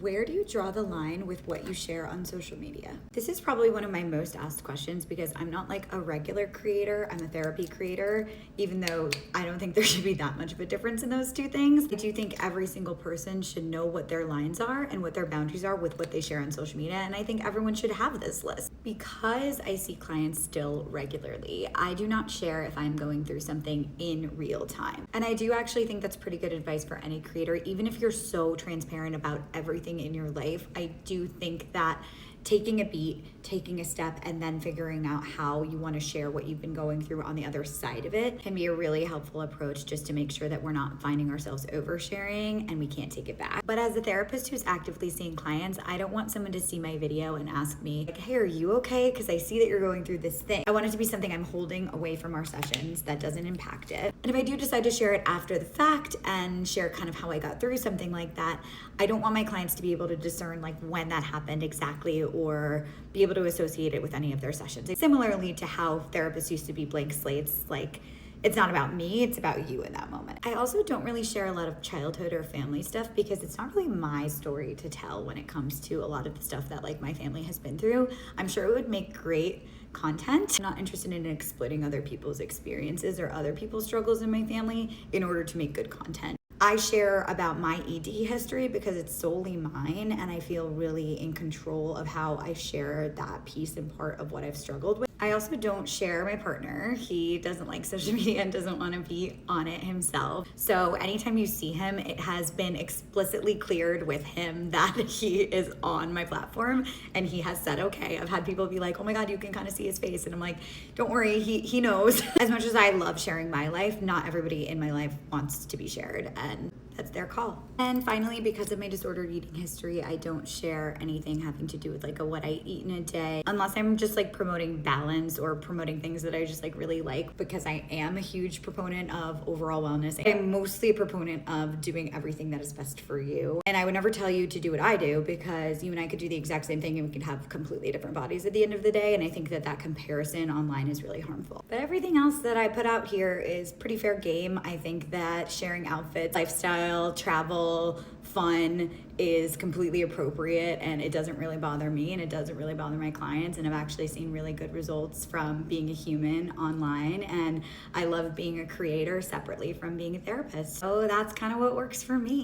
Where do you draw the line with what you share on social media? This is probably one of my most asked questions because I'm not like a regular creator, I'm a therapy creator, even though I don't think there should be that much of a difference in those two things. I do think every single person should know what their lines are and what their boundaries are with what they share on social media, and I think everyone should have this list. Because I see clients still regularly, I do not share if I'm going through something in real time. And I do actually think that's pretty good advice for any creator, even if you're so transparent about everything in your life. I do think that taking a beat, taking a step, and then figuring out how you want to share what you've been going through on the other side of it can be a really helpful approach, just to make sure that we're not finding ourselves oversharing and we can't take it back. But as a therapist who's actively seeing clients, I don't want someone to see my video and ask me, like, hey, are you okay? Because I see that you're going through this thing. I want it to be something I'm holding away from our sessions that doesn't impact it. And if I do decide to share it after the fact and share kind of how I got through something like that, I don't want my clients to be able to discern like when that happened exactly, or be able to associate it with any of their sessions. Similarly to how therapists used to be blank slates, like it's not about me, it's about you in that moment. I also don't really share a lot of childhood or family stuff because it's not really my story to tell when it comes to a lot of the stuff that like my family has been through. I'm sure it would make great content. I'm not interested in exploiting other people's experiences or other people's struggles in my family in order to make good content. I share about my ED history because it's solely mine, and I feel really in control of how I share that piece and part of what I've struggled with. I also don't share my partner. He doesn't like social media and doesn't want to be on it himself. So anytime you see him, it has been explicitly cleared with him that he is on my platform, and he has said okay. I've had people be like, oh my God, you can kind of see his face. And I'm like, don't worry, he knows. As much as I love sharing my life, not everybody in my life wants to be shared, and that's their call. And finally, because of my disordered eating history, I don't share anything having to do with like what I eat in a day, unless I'm just like promoting balance or promoting things that I just like really like, because I am a huge proponent of overall wellness. I'm mostly a proponent of doing everything that is best for you. And I would never tell you to do what I do, because you and I could do the exact same thing and we could have completely different bodies at the end of the day. And I think that comparison online is really harmful. But everything else that I put out here is pretty fair game. I think that sharing outfits, lifestyle, travel, fun is completely appropriate, and it doesn't really bother me, and it doesn't really bother my clients, and I've actually seen really good results from being a human online, and I love being a creator separately from being a therapist. So that's kind of what works for me.